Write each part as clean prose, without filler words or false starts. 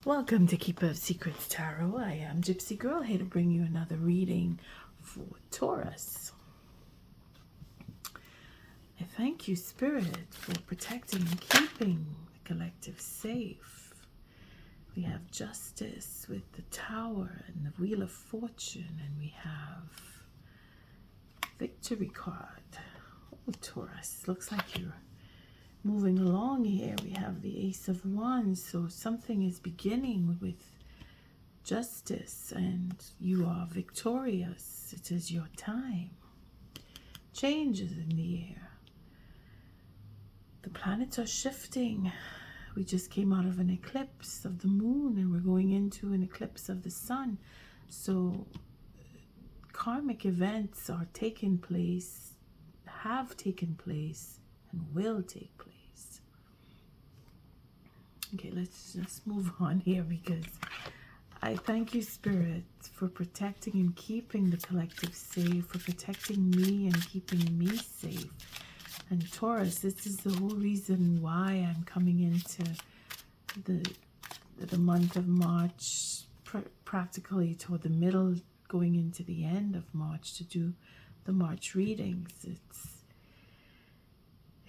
Welcome to Keeper of Secrets Tarot. I am Gypsy Girl, here to bring you another reading for Taurus. I thank you, Spirit, for protecting and keeping the collective safe. We have Justice with the Tower and the Wheel of Fortune, and we have Victory card. Oh, Taurus, looks like you're moving along here. We have the Ace of Wands, so something is beginning with justice and you are victorious. It is your time. Change is in the air. The planets are shifting. We just came out of an eclipse of the moon and we're going into an eclipse of the sun. So karmic events are taking place, have taken place, and will take place. Okay, let's just move on here because I thank you, Spirit, for protecting and keeping the collective safe, for protecting me and keeping me safe. And Taurus, this is the whole reason why I'm coming into the month of March, practically toward the middle, going into the end of March to do the March readings.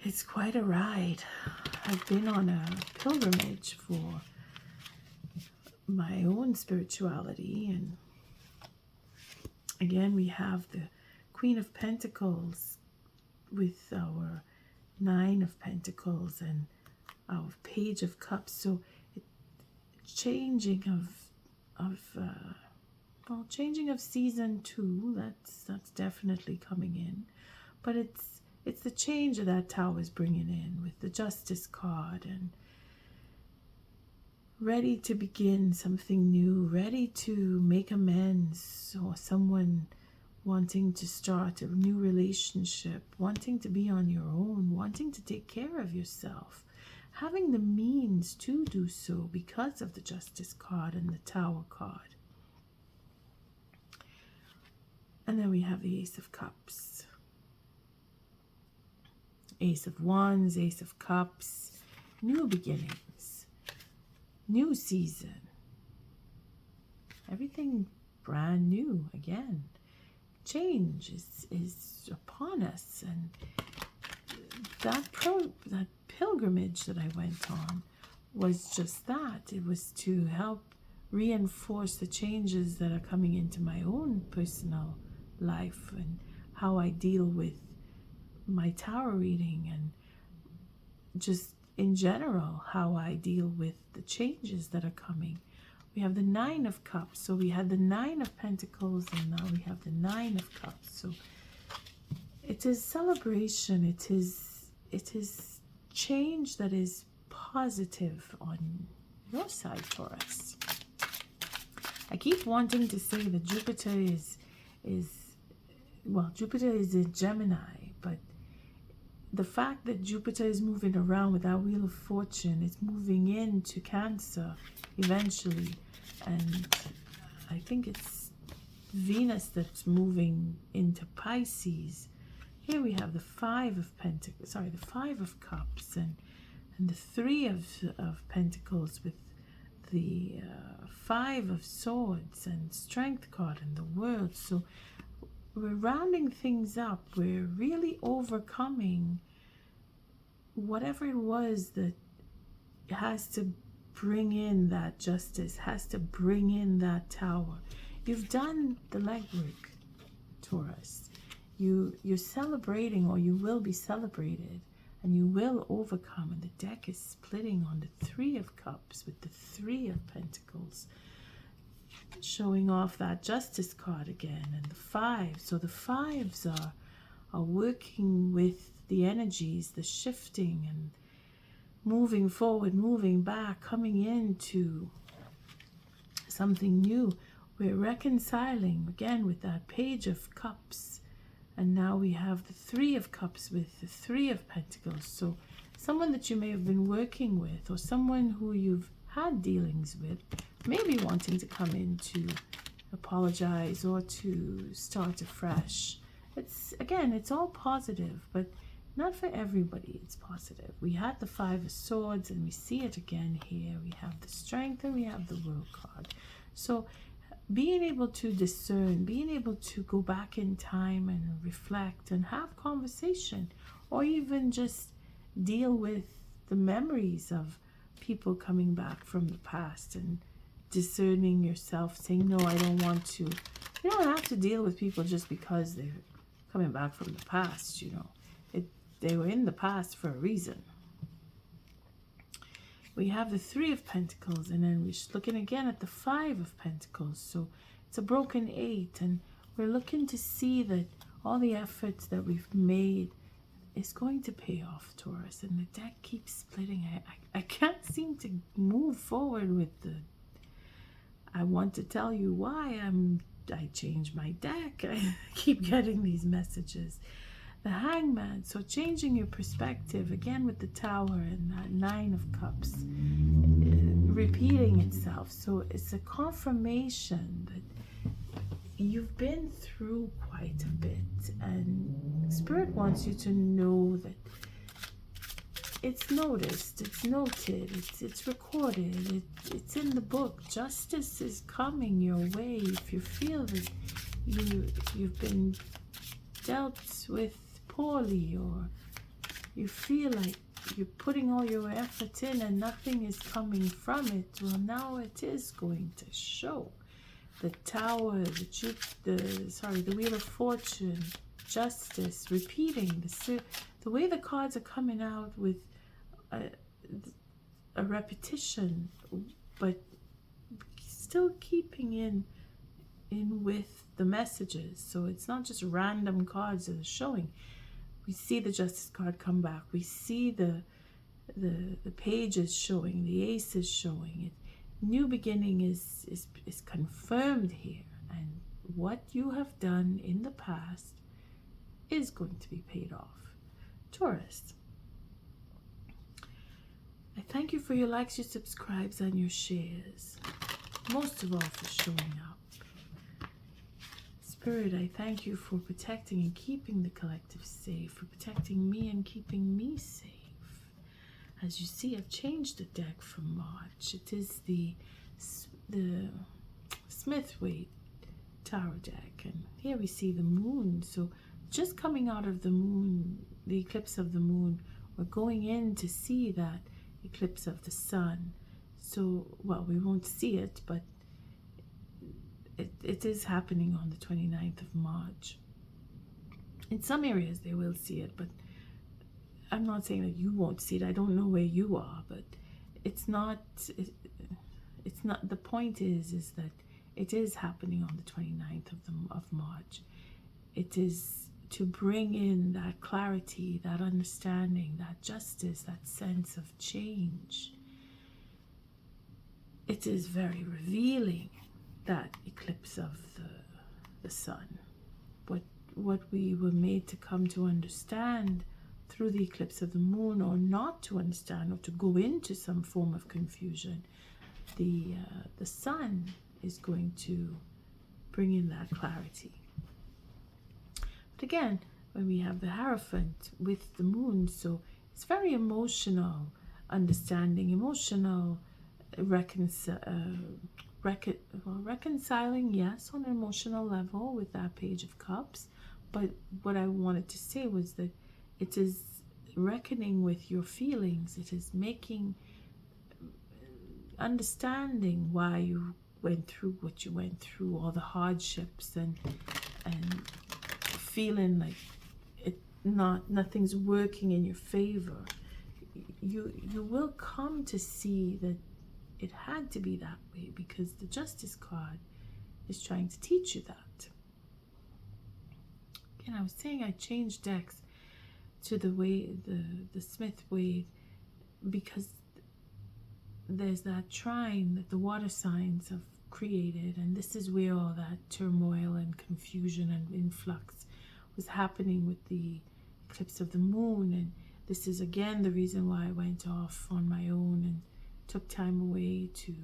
It's quite a ride. I've been on a pilgrimage for my own spirituality. And again, we have the Queen of Pentacles with our Nine of Pentacles and our Page of Cups. So changing of season 2, that's definitely coming in. But it's the change that Tower is bringing in with the Justice card, and ready to begin something new, ready to make amends, or someone wanting to start a new relationship, wanting to be on your own, wanting to take care of yourself, having the means to do so because of the Justice card and the Tower card. And then we have the Ace of Cups. Ace of Wands, Ace of Cups, new beginnings, new season, everything brand new again. Change is upon us, and that pilgrimage that I went on was just that. It was to help reinforce the changes that are coming into my own personal life and how I deal with my Tower reading, and just in general how I deal with the changes that are coming. We have the Nine of Cups, so we had the Nine of Pentacles and now we have the Nine of Cups. So it is celebration, it is change that is positive on your side, Taurus. I keep wanting to say that Jupiter is Jupiter is in Gemini, but the fact that Jupiter is moving around with that Wheel of Fortune, it's moving into Cancer eventually. And I think it's Venus that's moving into Pisces. Here we have the Five of Pentacles, sorry, the Five of Cups, and the Three of Pentacles with the Five of Swords and Strength card and the World. So we're rounding things up. We're really overcoming whatever it was that has to bring in that justice, has to bring in that Tower. You've done the legwork, Taurus. You're celebrating, or you will be celebrated, and you will overcome. And the deck is splitting on the Three of Cups with the Three of Pentacles, showing off that Justice card again, and the Five. So the Fives are working with the energies, the shifting and moving forward, moving back, coming into something new. We're reconciling again with that Page of Cups, and now we have the Three of Cups with the Three of Pentacles. So someone that you may have been working with, or someone who you've had dealings with, maybe wanting to come in to apologize or to start afresh. It's all positive, but Not for everybody it's positive. We had the Five of Swords, and we see it again here. We have the Strength, and we have the World card. So being able to discern, being able to go back in time and reflect and have conversation, or even just deal with the memories of people coming back from the past and discerning yourself, saying, no, I don't want to. You don't have to deal with people just because they're coming back from the past, you know. They were in the past for a reason. We have the Three of Pentacles, and then we're just looking again at the Five of Pentacles. So it's a broken 8, and we're looking to see that all the efforts that we've made is going to pay off, Taurus. And the deck keeps splitting. I can't seem to move forward with the... I want to tell you why I changed my deck. I keep getting these messages. The Hangman, so changing your perspective, again with the Tower and that Nine of Cups, repeating itself. So it's a confirmation that you've been through quite a bit, and Spirit wants you to know that it's noticed, it's noted, it's recorded, it's in the book. Justice is coming your way. If you feel that you've been dealt with poorly, or you feel like you're putting all your effort in and nothing is coming from it, well, now it is going to show. The Tower, the Wheel of Fortune, Justice, repeating the way the cards are coming out with a repetition, but still keeping in with the messages. So it's not just random cards that are showing. We see the Justice card come back. We see the pages showing, the Ace is showing it. New beginning is confirmed here, and what you have done in the past is going to be paid off. Taurus, I thank you for your likes, your subscribes, and your shares. Most of all, for showing up. Spirit, I thank you for protecting and keeping the collective safe, for protecting me and keeping me safe. As you see, I've changed the deck from March. It is the Smith-Waite Tower deck, and here we see the moon. So just coming out of the moon, the eclipse of the moon, we're going in to see that eclipse of the sun. So, well, we won't see it, but it is happening on the 29th of March. In some areas they will see it, but I'm not saying that you won't see it. I don't know where you are, but it's not, the point is that it is happening on the 29th of March. It is to bring in that clarity, that understanding, that justice, that sense of change. It is very revealing, that eclipse of the sun. What we were made to come to understand through the eclipse of the moon, or not to understand, or to go into some form of confusion, the sun is going to bring in that clarity. But again, when we have the Hierophant with the moon, so it's very emotional understanding, emotional reconciling, yes, on an emotional level with that Page of Cups. But what I wanted to say was that it is reckoning with your feelings. It is understanding why you went through what you went through, all the hardships, and feeling like nothing's working in your favor. You will come to see that it had to be that way, because the Justice card is trying to teach you that. Again, I was saying I changed decks to the way the Smith-Waite, because there's that trine that the water signs have created, and this is where all that turmoil and confusion and influx was happening with the eclipse of the moon. And this is again the reason why I went off on my own and took time away to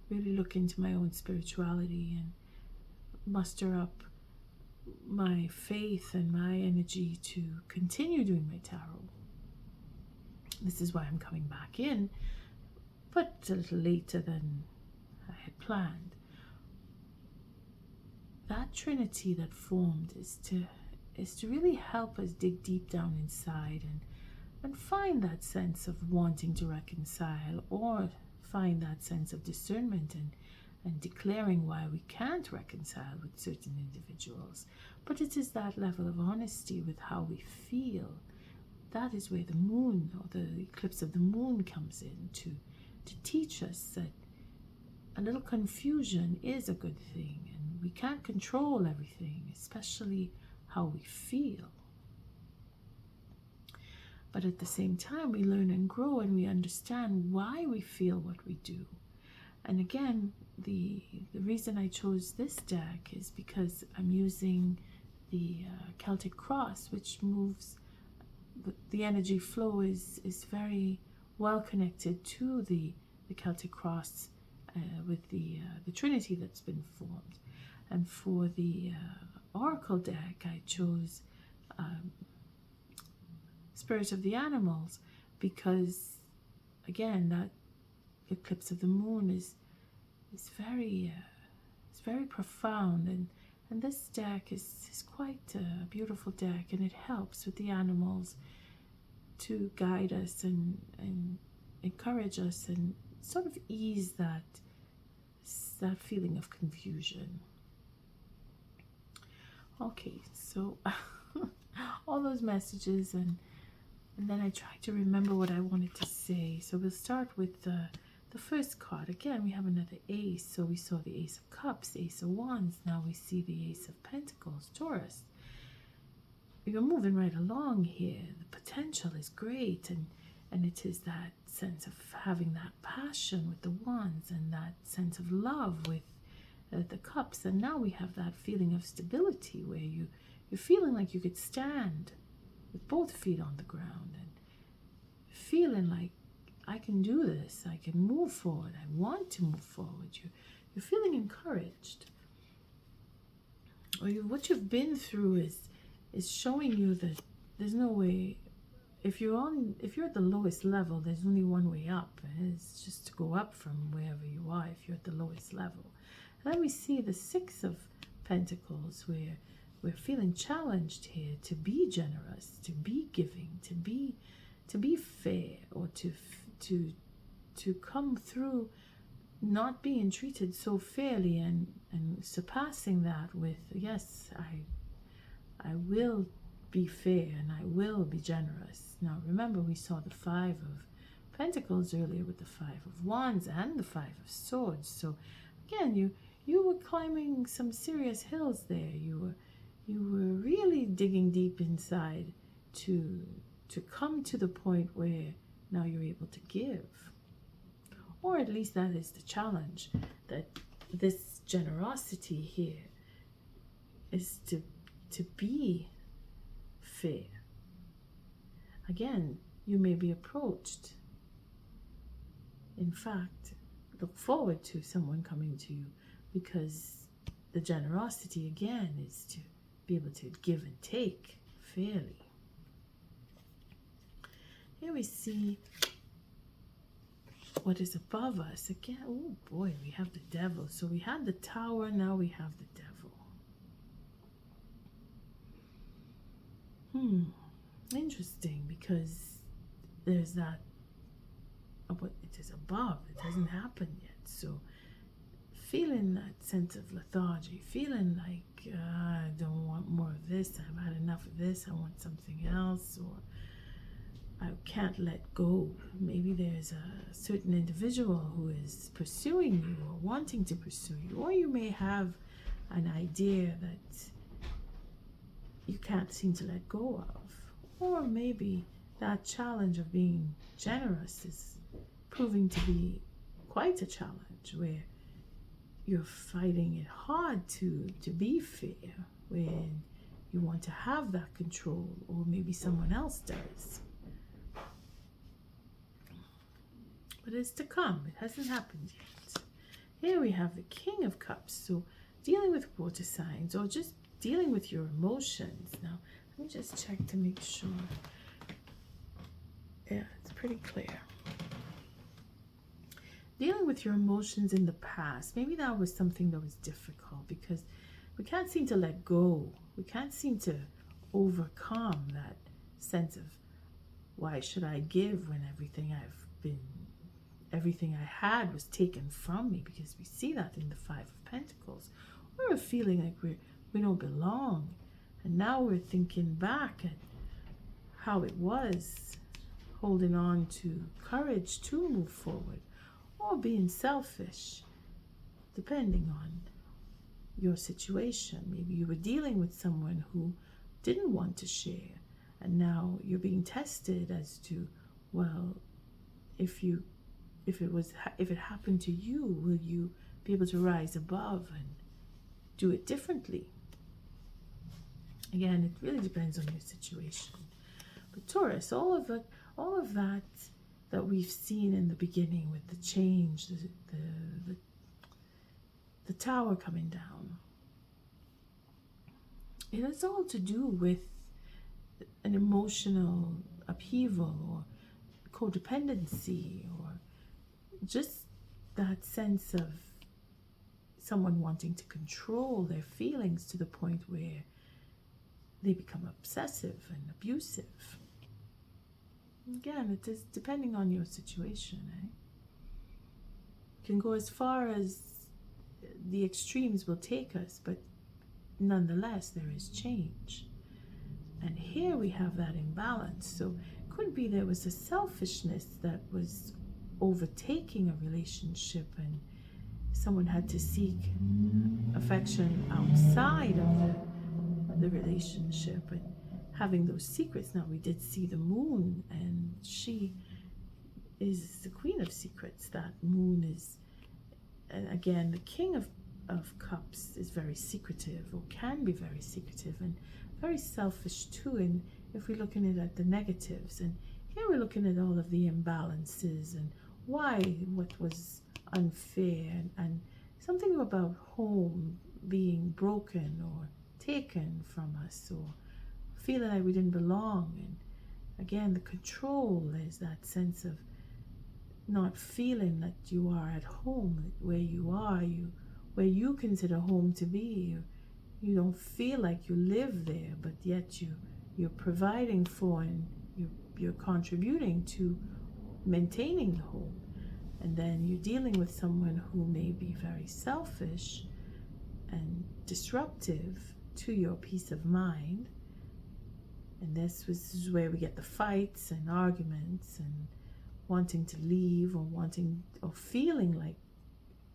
really look into my own spirituality and muster up my faith and my energy to continue doing my tarot. This is why I'm coming back in, but a little later than I had planned. That trinity that formed is to really help us dig deep down inside and find that sense of wanting to reconcile, or find that sense of discernment and declaring why we can't reconcile with certain individuals. But it is that level of honesty with how we feel. That is where the moon, or the eclipse of the moon, comes in to teach us that a little confusion is a good thing, and we can't control everything, especially how we feel. But at the same time, we learn and grow, and we understand why we feel what we do. And again, the reason I chose this deck is because I'm using the Celtic Cross, which moves, the energy flow is very well connected to the Celtic Cross with the Trinity that's been formed. And for the Oracle deck, I chose Spirit of the Animals, because again, that eclipse of the moon is very it's very profound, and this deck is quite a beautiful deck, and it helps with the animals to guide us and encourage us and sort of ease that feeling of confusion. Okay, so all those messages, and then I tried to remember what I wanted to say. So we'll start with the first card. Again, we have another ace. So we saw the Ace of Cups, Ace of Wands. Now we see the Ace of Pentacles, Taurus. You're moving right along here. The potential is great, and it is that sense of having that passion with the Wands, and that sense of love with the Cups. And now we have that feeling of stability where you're feeling like you could stand with both feet on the ground and feeling like, I can do this, I can move forward, I want to move forward. You're feeling encouraged. Or what you've been through is showing you that there's no way. If you're at the lowest level, there's only one way up, and it's just to go up from wherever you are if you're at the lowest level. And then we see the Six of Pentacles, where we're feeling challenged here to be generous, to be giving, to be fair, or to come through not being treated so fairly, and surpassing that with, yes, I will be fair and I will be generous. Now remember, we saw the Five of Pentacles earlier with the Five of Wands and the Five of Swords. So again, you were climbing some serious hills there. You were really digging deep inside to come to the point where now you're able to give. Or at least that is the challenge, that this generosity here is to be fair. Again, you may be approached. In fact, look forward to someone coming to you, because the generosity again is to be able to give and take fairly. Here we see what is above us. Again, oh boy, we have the Devil. So we had the Tower, now we have the Devil. Interesting, because there's that, what it is above, it hasn't happened yet. So feeling that sense of lethargy, feeling like I don't want more of this, I've had enough of this, I want something else, or I can't let go. Maybe there's a certain individual who is pursuing you or wanting to pursue you, or you may have an idea that you can't seem to let go of. Or maybe that challenge of being generous is proving to be quite a challenge, where you're fighting it hard to be fair when you want to have that control, or maybe someone else does. But it's to come. It hasn't happened yet. Here we have the King of Cups. So dealing with water signs, or just dealing with your emotions. Now, let me just check to make sure. Yeah, it's pretty clear. Dealing with your emotions in the past, maybe that was something that was difficult because we can't seem to let go. We can't seem to overcome that sense of why should I give when everything I had was taken from me, because we see that in the Five of Pentacles. We're feeling like we don't belong. And now we're thinking back at how it was, holding on to courage to move forward, or being selfish, depending on your situation. Maybe you were dealing with someone who didn't want to share, and now you're being tested as to, well, if it happened to you, will you be able to rise above and do it differently? Again, it really depends on your situation. But Taurus, all of that we've seen in the beginning with the change, the tower coming down, it has all to do with an emotional upheaval or codependency, or just that sense of someone wanting to control their feelings to the point where they become obsessive and abusive. Again, it is depending on your situation. It can go as far as the extremes will take us, but nonetheless, there is change. And here we have that imbalance. So it could be there was a selfishness that was overtaking a relationship, and someone had to seek affection outside of the relationship and having those secrets. Now, we did see the moon, and she is the queen of secrets. That moon is, and again, the king of cups is very secretive, or can be very secretive, and very selfish too. And if we're looking at the negatives, and here we're looking at all of the imbalances and what was unfair, and something about home being broken or taken from us, or feeling like we didn't belong. And again, the control is that sense of not feeling that you are at home where you are, where you consider home to be. You don't feel like you live there, but yet you're providing for, and you're contributing to maintaining the home. And then you're dealing with someone who may be very selfish and disruptive to your peace of mind. And this is where we get the fights and arguments and wanting to leave, or feeling like,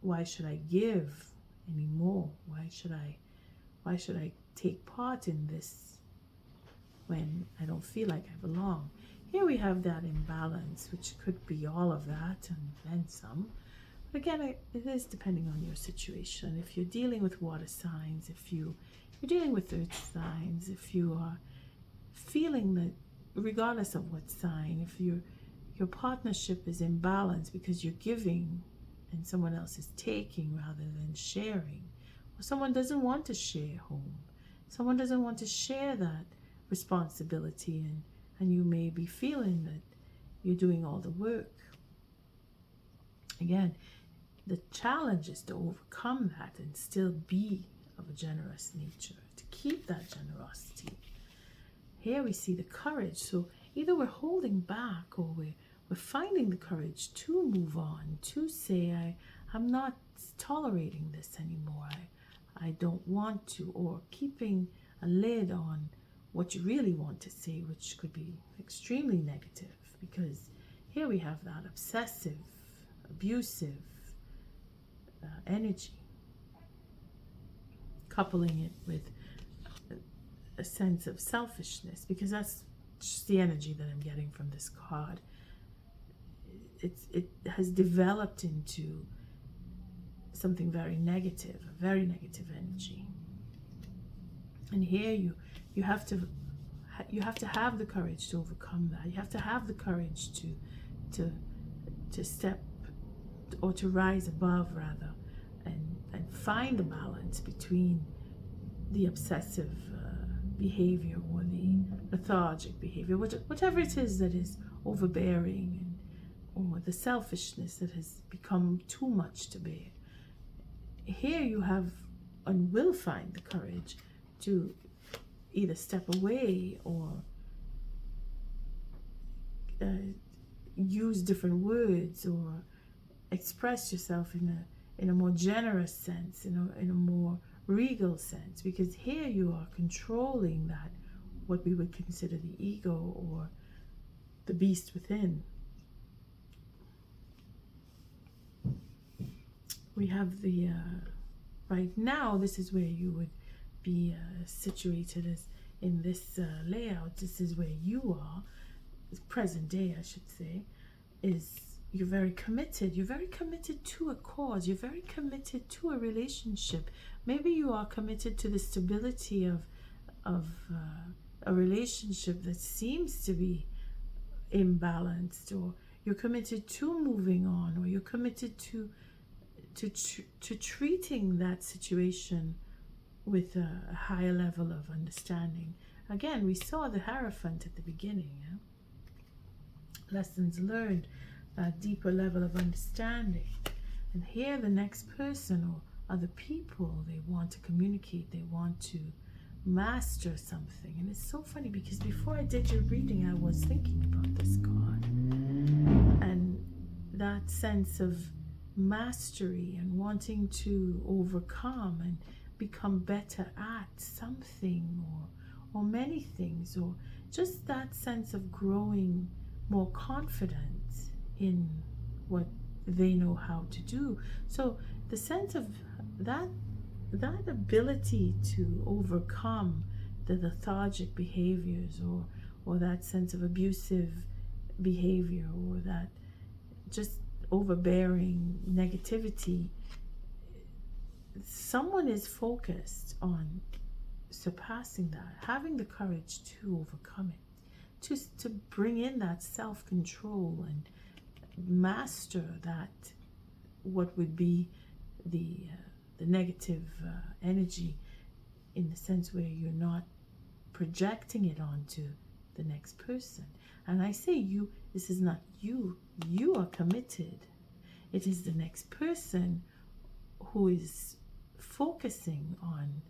why should I give anymore? Why should I take part in this when I don't feel like I belong? Here we have that imbalance, which could be all of that and then some. But again, it is depending on your situation. If you're dealing with water signs, if you're dealing with earth signs, if you are feeling that, regardless of what sign, if your partnership is imbalanced because you're giving and someone else is taking rather than sharing, or someone doesn't want to share home, someone doesn't want to share that responsibility, and you may be feeling that you're doing all the work. Again, the challenge is to overcome that and still be of a generous nature, to keep that generosity. Here we see the courage. So either we're holding back, or we're finding the courage to move on, to say, I'm not tolerating this anymore. I don't want to, or keeping a lid on what you really want to say, which could be extremely negative, because here we have that obsessive, abusive energy, coupling it with a sense of selfishness, because that's just the energy that I'm getting from this card. It has developed into something very negative, a very negative energy. And here you have to have the courage to overcome that. You have to have the courage to step, or to rise above rather, and find the balance between the obsessive behavior or the lethargic behavior, whatever it is that is overbearing, or the selfishness that has become too much to bear. Here you have and will find the courage to either step away or use different words or express yourself in a more generous sense, in a more regal sense, because here you are controlling that, what we would consider the ego or the beast within. We have the right now, this is where you would be situated as in this layout. This is where you are, present day I should say, is you're very committed. You're very committed to a cause. You're very committed to a relationship. Maybe you are committed to the stability of a relationship that seems to be imbalanced, or you're committed to moving on, or you're committed to treating that situation with a higher level of understanding. Again, we saw the Hierophant at the beginning. Yeah? Lessons learned, a deeper level of understanding. And here the next person or other people, they want to communicate, they want to master something. And it's so funny because before I did your reading, I was thinking about this card. And that sense of mastery and wanting to overcome and become better at something or many things, or just that sense of growing more confident in what they know how to do. So the sense of that ability to overcome the lethargic behaviors or that sense of abusive behavior or that just overbearing negativity, someone is focused on surpassing that, having the courage to overcome it, to bring in that self-control and master that, what would be the negative energy, in the sense where you're not projecting it onto the next person. And I say you, this is not you are committed. It is the next person who is focusing on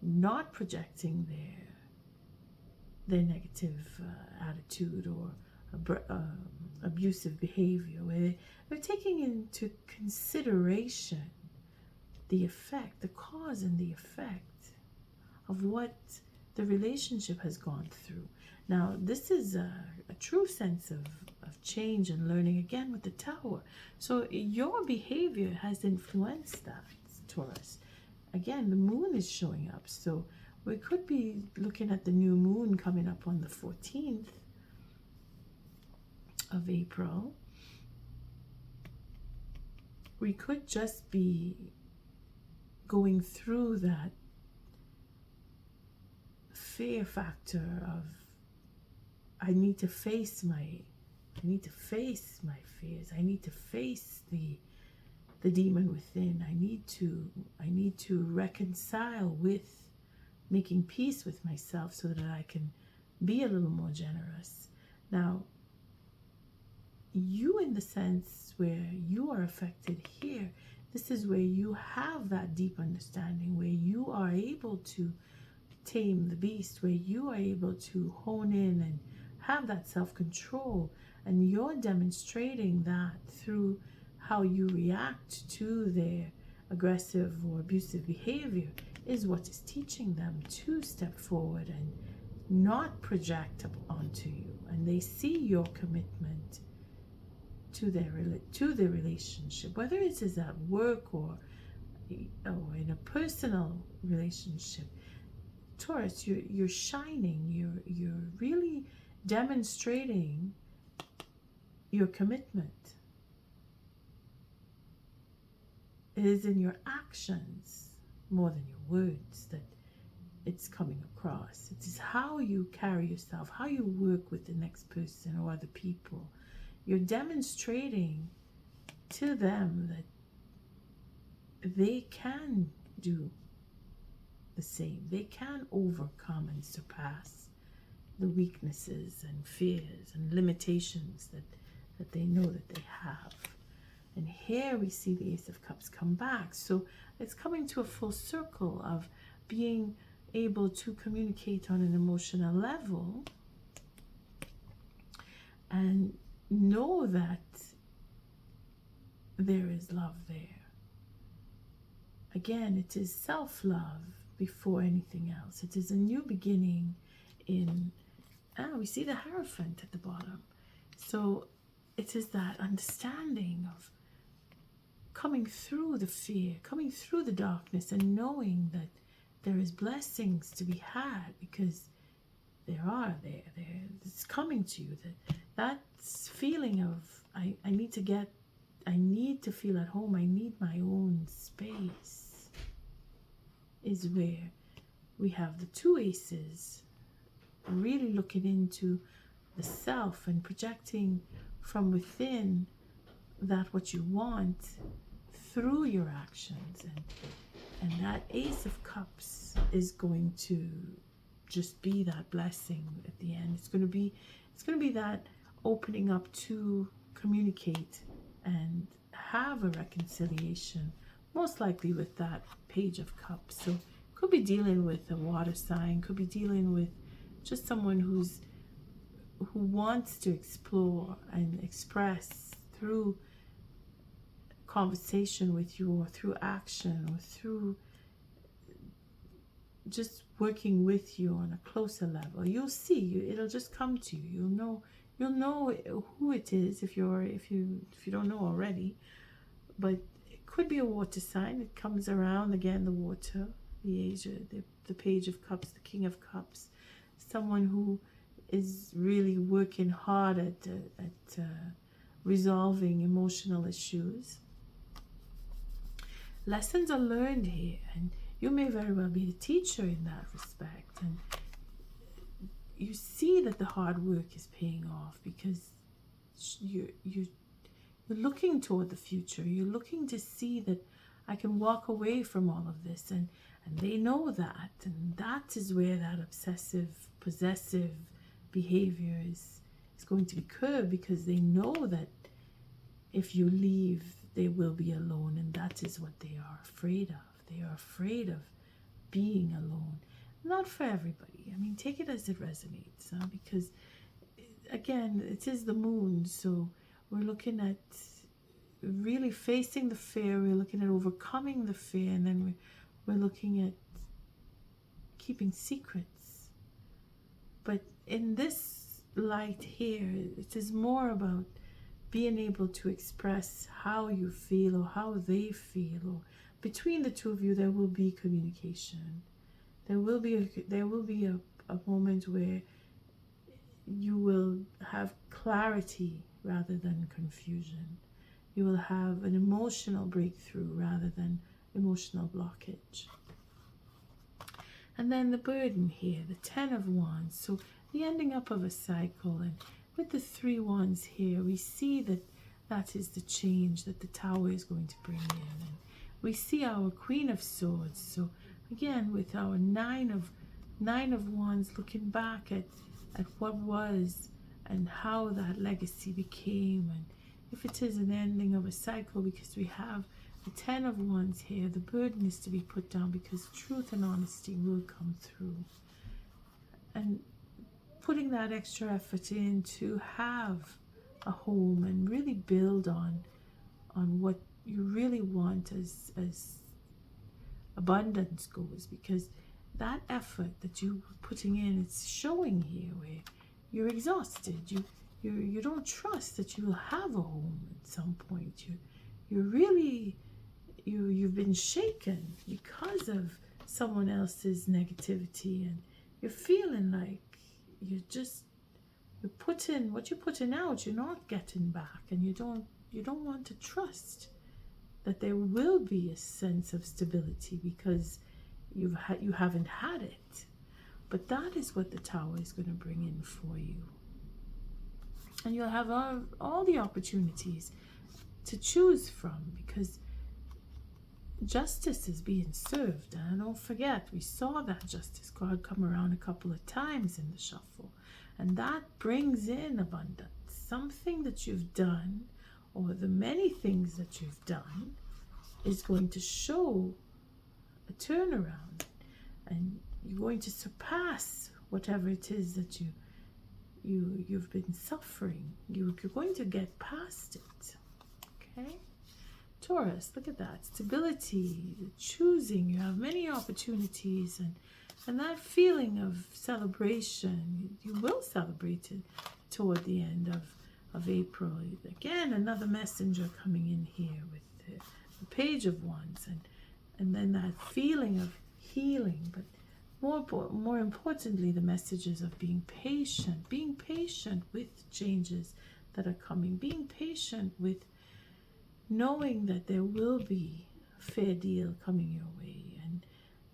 not projecting their negative attitude or abusive behavior, where they're taking into consideration the effect, the cause and the effect of what the relationship has gone through. Now, this is a true sense of change and learning, again with the Tower. So your behavior has influenced that, Taurus. Again, the moon is showing up. So we could be looking at the new moon coming up on the 14th of April. We could just be going through that fear factor of, I need to face my fears. I need to face the demon within. I need to reconcile with making peace with myself so that I can be a little more generous. Now, you, in the sense where you are affected here, this is where you have that deep understanding, where you are able to tame the beast, where you are able to hone in and have that self-control, and you're demonstrating that through how you react to their aggressive or abusive behavior, is what is teaching them to step forward and not project up onto you. And they see your commitment to their relationship, whether it is at work or in a personal relationship. Taurus, you're shining. You're really demonstrating your commitment. It is in your actions more than your words that it's coming across. It is how you carry yourself, how you work with the next person or other people. You're demonstrating to them that they can do the the same. They can overcome and surpass the weaknesses and fears and limitations that they know that they have. And here we see the Ace of Cups come back. So it's coming to a full circle of being able to communicate on an emotional level and know that there is love there. Again, it is self-love before anything else. It is a new beginning in, we see the Hierophant at the bottom. So it is that understanding of coming through the fear, coming through the darkness, and knowing that there is blessings to be had, because it's coming to you. That feeling of I need to feel at home, I need my own space, is where we have the two aces really looking into the self and projecting from within that what you want through your actions. And that Ace of Cups is going to just be that blessing at the end. It's going to be that opening up to communicate and have a reconciliation, most likely with that Page of Cups. So could be dealing with a water sign, could be dealing with just someone who wants to explore and express through conversation with you, or through action, or through just working with you on a closer level. You'll see, it'll just come to you. You'll know who it is if you don't know already. But it could be a water sign. It comes around again, the water, the Asia, the Page of Cups, the King of Cups. Someone who is really working hard at resolving emotional issues. Lessons are learned here, and you may very well be the teacher in that respect. And you see that the hard work is paying off, because you're looking toward the future. You're looking to see that I can walk away from all of this, and they know that, and that is where that obsessive, possessive behavior is going to be curbed, because they know that if you leave, they will be alone, and that is what they are afraid of. They are afraid of being alone. Not for everybody. I mean, take it as it resonates, because again, it is the moon, so we're looking at really facing the fear, we're looking at overcoming the fear, and then we're looking at keeping secrets. But in this light here, it is more about being able to express how you feel, or how they feel, or between the two of you there will be communication. There will be a moment where you will have clarity rather than confusion. You will have an emotional breakthrough rather than emotional blockage. And then the burden here, the 10 of Wands. So the ending up of a cycle, and with the 3 Wands here, we see that is the change that the Tower is going to bring in. And we see our Queen of Swords. So again, with our 9 of Wands, looking back at what was and how that legacy became, and if it is an ending of a cycle, because we have the 10 of Wands here, the burden is to be put down, because truth and honesty will come through. And putting that extra effort in to have a home and really build on what you really want as abundance goes, because that effort that you're putting in, it's showing here where you're exhausted. You don't trust that you will have a home at some point. You've been shaken because of someone else's negativity, and you're feeling like you're putting what you're putting out, you're not getting back, and you don't want to trust that there will be a sense of stability, because you haven't had it. But that is what the Tower is going to bring in for you. And you'll have all the opportunities to choose from, because justice is being served. And don't forget, we saw that justice card come around a couple of times in the shuffle. And that brings in abundance. Something that you've done, or the many things that you've done, is going to show a turnaround. And you're going to surpass whatever it is that you've been suffering. You're going to get past it. Okay? Taurus, look at that. Stability, choosing. You have many opportunities, and that feeling of celebration, you will celebrate it toward the end of April. Again, another messenger coming in here with the Page of Wands, and then that feeling of healing, but more importantly, the messages of being patient with changes that are coming, being patient with knowing that there will be a fair deal coming your way,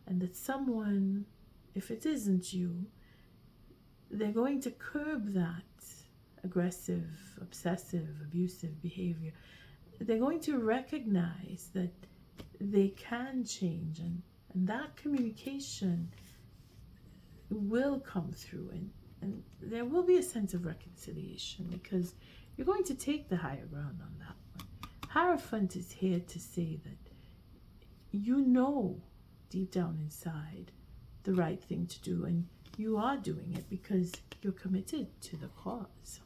and that someone, if it isn't you, they're going to curb that aggressive, obsessive, abusive behavior. They're going to recognize that they can change, and that communication will come through, and there will be a sense of reconciliation, because you're going to take the higher ground on that one. Hierophant is here to say that you know deep down inside the right thing to do, and you are doing it because you're committed to the cause.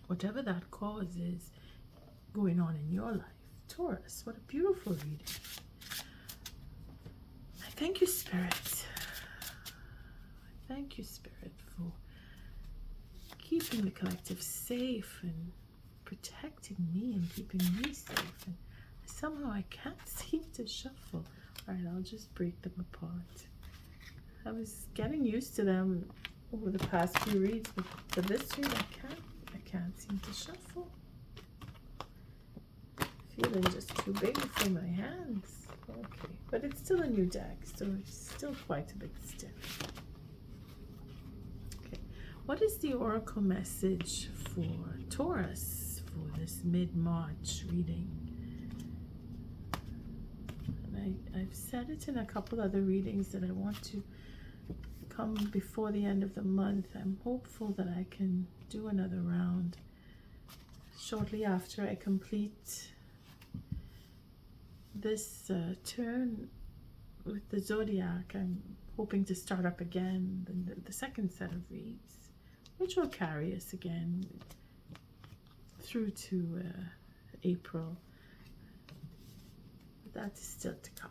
Whatever that cause is going on in your life. Taurus, what a beautiful reading. I thank you, Spirit. I thank you, Spirit, for keeping the collective safe and protecting me and keeping me safe. And somehow I can't seem to shuffle. All right, I'll just break them apart. I was getting used to them over the past few reads, but for this read, I can't seem to shuffle. Feeling just too big for my hands. Okay, but it's still a new deck, so it's still quite a bit stiff. Okay, what is the oracle message for Taurus for this mid-March reading? And I've said it in a couple other readings that I want to come before the end of the month. I'm hopeful that I can do another round shortly after I complete this turn with the zodiac. I'm hoping to start up again the second set of reads, which will carry us again through to April. But that is still to come.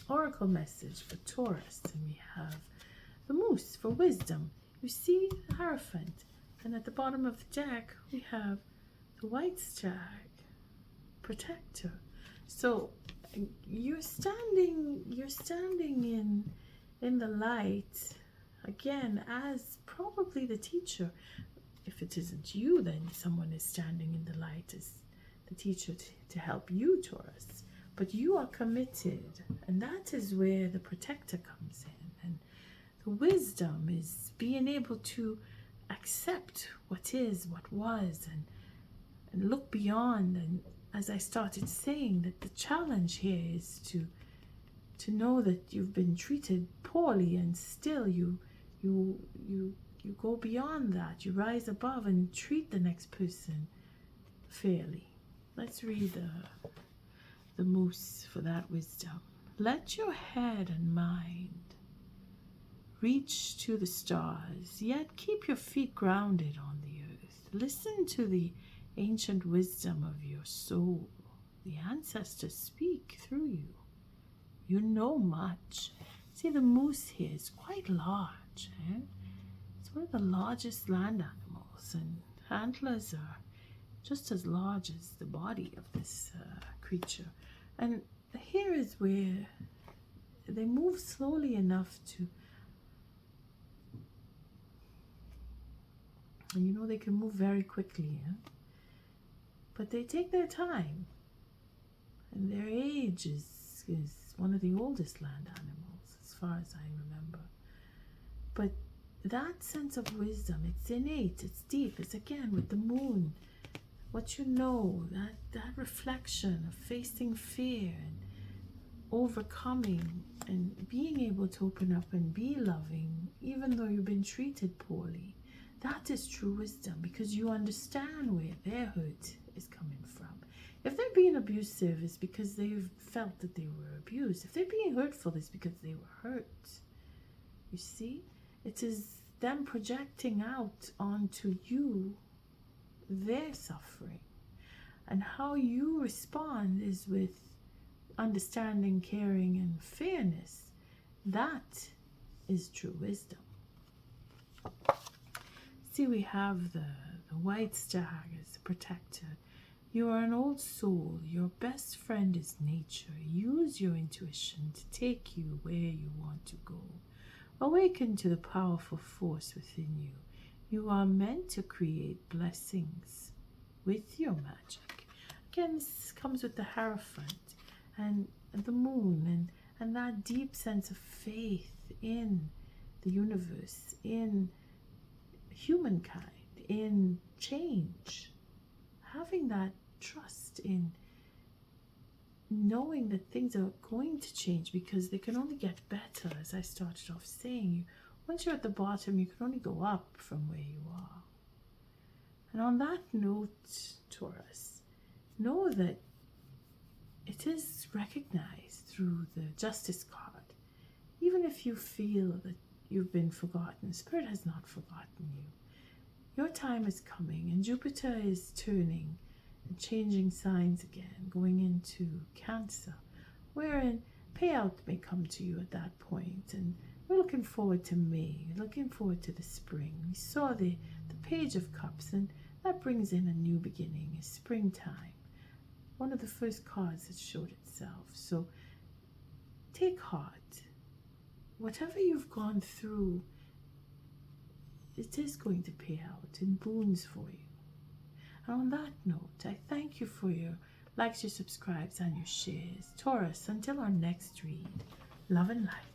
Oracle message for Taurus, and we have the Moose for wisdom. You see the Hierophant, and at the bottom of the deck we have the White Stag, protector. So you're standing in the light again as probably the teacher. If it isn't you, then someone is standing in the light as the teacher to help you, Taurus. But you are committed, and that is where the protector comes in. And the wisdom is being able to accept what is, what was, and look beyond. And as I started saying, that the challenge here is to know that you've been treated poorly, and still you go beyond that. You rise above and treat the next person fairly. Let's read the Moose for that wisdom. Let your head and mind reach to the stars, yet keep your feet grounded on the earth. Listen to the ancient wisdom of your soul. The ancestors speak through you. You know much. See, the moose here is quite large. It's one of the largest land animals, and antlers are just as large as the body of this creature. And here is where they move slowly enough to, and you know they can move very quickly, but they take their time, and their age is one of the oldest land animals as far as I remember. But that sense of wisdom, it's innate, it's deep. It's again with the moon what you know, that reflection of facing fear and overcoming and being able to open up and be loving even though you've been treated poorly. That is true wisdom, because you understand where their hurt is coming from. If they're being abusive, it's because they've felt that they were abused. If they're being hurtful, it's because they were hurt. You see, it is them projecting out onto you their suffering. And how you respond is with understanding, caring, and fairness. That is true wisdom. See, we have the white stag as the protector. You are an old soul. Your best friend is nature. Use your intuition to take you where you want to go. Awaken to the powerful force within you. You are meant to create blessings with your magic. Again, this comes with the Hierophant and the moon and that deep sense of faith in the universe, in humankind, in change. Having that trust in knowing that things are going to change, because they can only get better. As I started off saying, once you're at the bottom, you can only go up from where you are. And on that note, Taurus, know that it is recognized through the Justice card. Even if you feel that you've been forgotten, Spirit has not forgotten you. Your time is coming, and Jupiter is turning and changing signs again, going into Cancer, wherein payout may come to you at that point. And we're looking forward to May, we're looking forward to the spring. We saw the Page of Cups, and that brings in a new beginning, a springtime. One of the first cards that showed itself. So take heart. Whatever you've gone through, it is going to pay out in boons for you. And on that note, I thank you for your likes, your subscribes, and your shares. Taurus, until our next read, love and light.